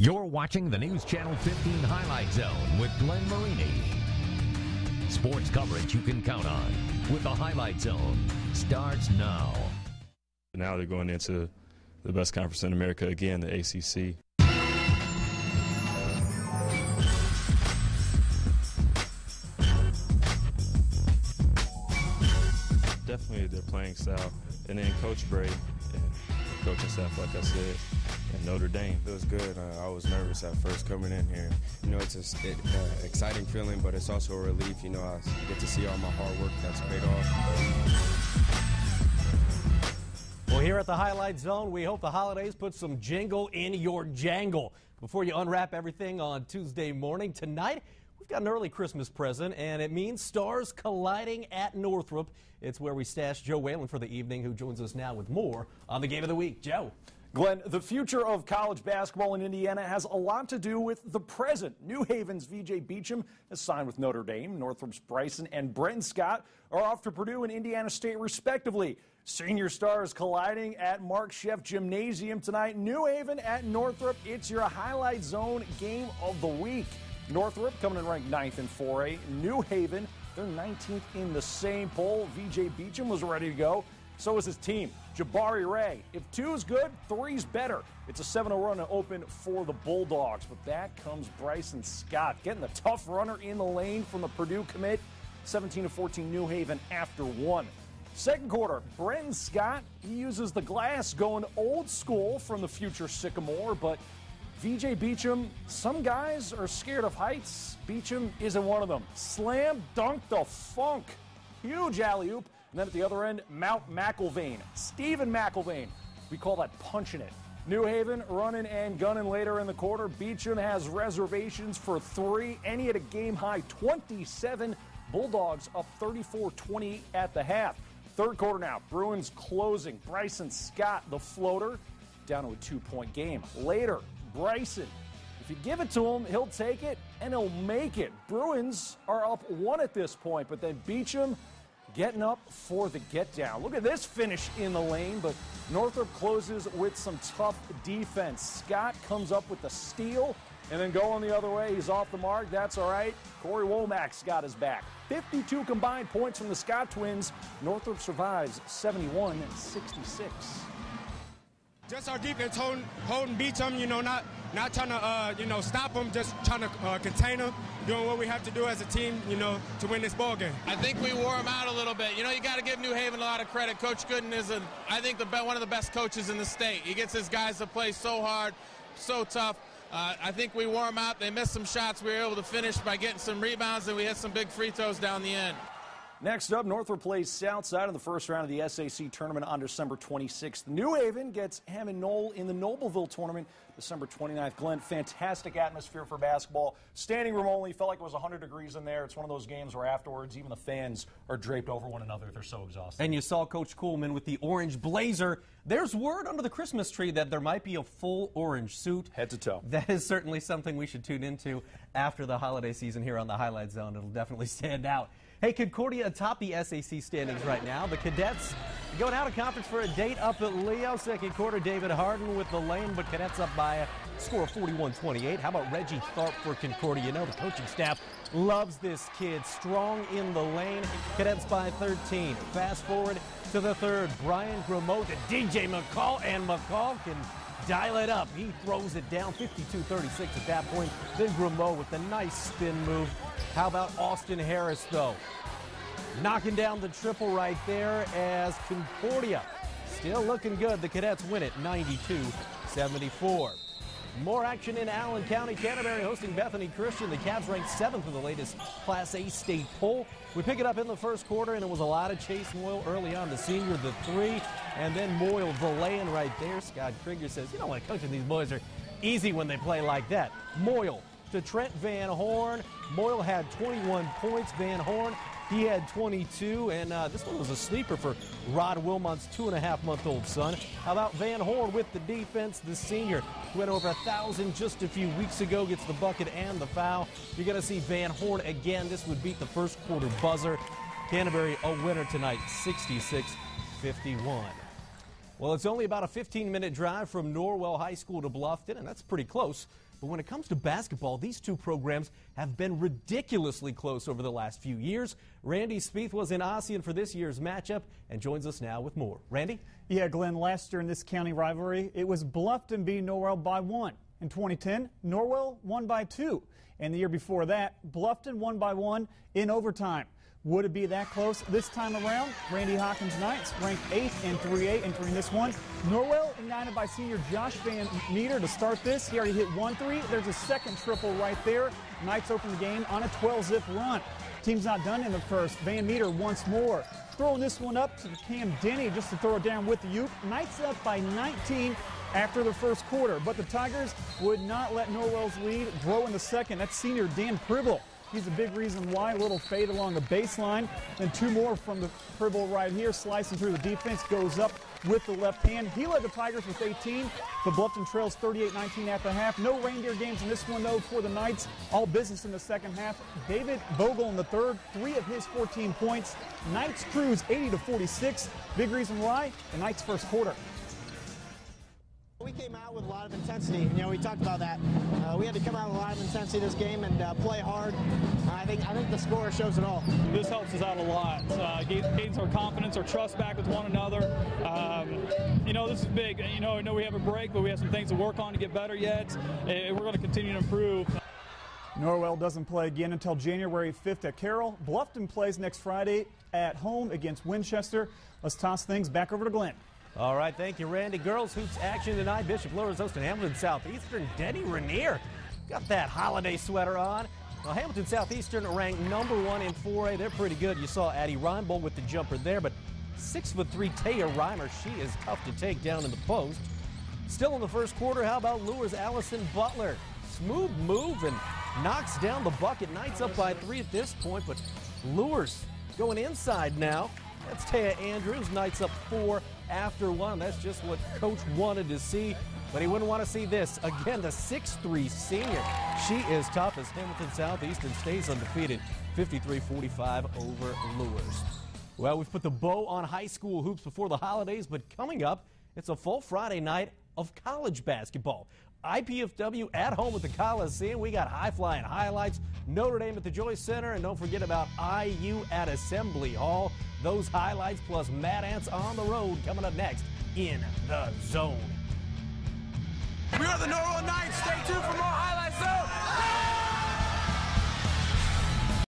You're watching the News Channel 15 Highlight Zone with Glenn Marini. Sports coverage you can count on with the Highlight Zone starts now. Now they're going into the best conference in America again, the ACC. Definitely their playing style. And then Coach Bray and the coaching staff, like I said, and Notre Dame. It was good. I was nervous at first coming in here. You know, it's an exciting feeling, but it's also a relief. You know, I get to see all my hard work that's paid off. Well, here at the Highlight Zone, we hope the holidays put some jingle in your jangle. Before you unwrap everything on Tuesday morning, tonight we've got an early Christmas present, and it means stars colliding at Northrop. It's where we stash Joe Whalen for the evening, who joins us now with more on the Game of the Week. Joe. Glenn, the future of college basketball in Indiana has a lot to do with the present. New Haven's V.J. Beacham has signed with Notre Dame. Northrop's Bryson and Brenton Scott are off to Purdue and Indiana State, respectively. Senior stars colliding at Mark Scheff Gymnasium tonight. New Haven at Northrop. It's your Highlight Zone Game of the Week. Northrop coming in ranked 9th in 4A. New Haven, they're 19th in the same poll. V.J. Beacham was ready to go. So is his team. Jabari Ray. If 2's good, 3's better. It's a 7-0 run to open for the Bulldogs. But back comes Bryson Scott, getting the tough runner in the lane from the Purdue commit. 17-14 New Haven after one. Second quarter, Brenton Scott, he uses the glass going old school from the future Sycamore, but V.J. Beacham, some guys are scared of heights. Beacham isn't one of them. Slam dunk the funk. Huge alley-oop. And then at the other end, Mount McIlvain. Stephen McIlvain. We call that punching it. New Haven running and gunning later in the quarter. Beacham has reservations for 3, and he had a game-high 27. Bulldogs up 34-20 at the half. Third quarter now. Bruins closing. Bryson Scott, the floater, down to a 2-point game. Later, Bryson, if you give it to him, he'll take it, and he'll make it. Bruins are up 1 at this point, but then Beacham getting up for the get down. Look at this finish in the lane, but Northrop closes with some tough defense. Scott comes up with the steal, and then going the other way, he's off the mark. That's all right. Corey Womack's got his back. 52 combined points from the Scott twins. Northrop survives 71-66. Just our defense holding Beacham, not trying to, stop them, just trying to contain them, doing what we have to do as a team, to win this ball game. I think we wore them out a little bit. You got to give New Haven a lot of credit. Coach Gooden is, I think, one of the best coaches in the state. He gets his guys to play so hard, so tough. I think we wore them out. They missed some shots. We were able to finish by getting some rebounds, and we hit some big free throws down the end. Next up, Northrop plays Southside in the first round of the SAC tournament on December 26th. New Haven gets Hammond Knoll in the Nobleville tournament December 29th. Glenn, fantastic atmosphere for basketball. Standing room only, felt like it was 100 degrees in there. It's one of those games where afterwards even the fans are draped over one another. They're so exhausted. And you saw Coach Kuhlman with the orange blazer. There's word under the Christmas tree that there might be a full orange suit. Head to toe. That is certainly something we should tune into after the holiday season here on the Highlight Zone. It'll definitely stand out. Hey, Concordia atop the SAC standings right now. The Cadets going out of conference for a date up at Leo. Second quarter, David Harden with the lane, but Cadets up by a score of 41-28. How about Reggie Tharp for Concordia? The coaching staff loves this kid. Strong in the lane. Cadets by 13. Fast forward to the third. Brian Grimaud to DJ McCall, and McCall can dial it up. He throws it down 52-36 at that point. Then Grimaud with a nice spin move. How about Austin Harris, though? Knocking down the triple right there as Concordia still looking good. The Cadets win it 92-74. More action in Allen County. Canterbury hosting Bethany Christian. The Cavs ranked 7th in the latest Class A state poll. We pick it up in the first quarter, and it was a lot of Chase Moyle early on. The senior, the 3, and then Moyle volleying right there. Scott Krieger says, coaching these boys are easy when they play like that. Moyle to Trent Van Horn. Moyle had 21 points. Van Horn, he had 22, and this one was a sleeper for Rod Wilmot's 2.5-month-old son. How about Van Horn with the defense? The senior who went over 1,000 just a few weeks ago gets the bucket and the foul. You're going to see Van Horn again. This would beat the first quarter buzzer. Canterbury a winner tonight, 66-51. Well, it's only about a 15-minute drive from Norwell High School to Bluffton, and that's pretty close But when it comes to basketball, these two programs have been ridiculously close over the last few years. Randy Spieth was in Ossian for this year's matchup and joins us now with more. Randy? Yeah, Glenn, last year in this county rivalry, it was Bluffton beating Norwell by 1. In 2010, Norwell won by 2. And the year before that, Bluffton won by 1 in overtime. Would it be that close this time around? Randy Hawkins Knights ranked 8th in 3A entering this one. Norwell ignited by senior Josh Van Meter to start this. He already hit 1-3. There's a second triple right there. Knights open the game on a 12-zip run. Team's not done in the first. Van Meter once more. Throwing this one up to Cam Denny just to throw it down with the Uke. Knights up by 19 after the first quarter. But the Tigers would not let Norwell's lead grow in the second. That's senior Dan Pribble. He's a big reason why. A little fade along the baseline. Then two more from the Pribble right here. Slicing through the defense. Goes up with the left hand. He led the Tigers with 18. The Bluffton trails 38-19 at the half. No reindeer games in this one, though, for the Knights. All business in the second half. David Vogel in the third. 3 of his 14 points. Knights cruise 80-46. Big reason why? The Knights' first quarter. We came out with a lot of intensity. You know, we talked about that. We had to come out with a lot of intensity this game and play hard. I think the score shows it all. This helps us out a lot. Gains our confidence, our trust back with one another. You know, this is big. You know, I know we have a break, but we have some things to work on to get better yet. And we're going to continue to improve. Norwell doesn't play again until January 5th at Carroll. Bluffton plays next Friday at home against Winchester. Let's toss things back over to Glenn. All right, thank you, Randy. Girls hoops action tonight. Bishop Lures hosting Hamilton Southeastern. Denny Rainier got that holiday sweater on. Well, Hamilton Southeastern ranked #1 in 4A. They're pretty good. You saw Addie Reinbold with the jumper there, but 6'3" Taya Reimer, she is tough to take down in the post. Still in the first quarter, how about Lures Allison Butler? Smooth move and knocks down the bucket. Knights up by 3 at this point, but Lures going inside now. That's Taya Andrews. Knights up 4 after 1. That's just what Coach wanted to see, but he wouldn't want to see this. Again, the 6'3" senior. She is tough as Hamilton Southeastern stays undefeated, 53-45 over Lures. Well, we've put the bow on high school hoops before the holidays, but coming up, it's a full Friday night of college basketball. IPFW at home at the Coliseum. We got high-flying highlights. Notre Dame at the Joyce Center, and don't forget about IU at Assembly Hall. Those highlights plus Mad Ants on the road coming up next in The Zone. We are the Norwell Knights. Stay tuned for more Highlight Zone.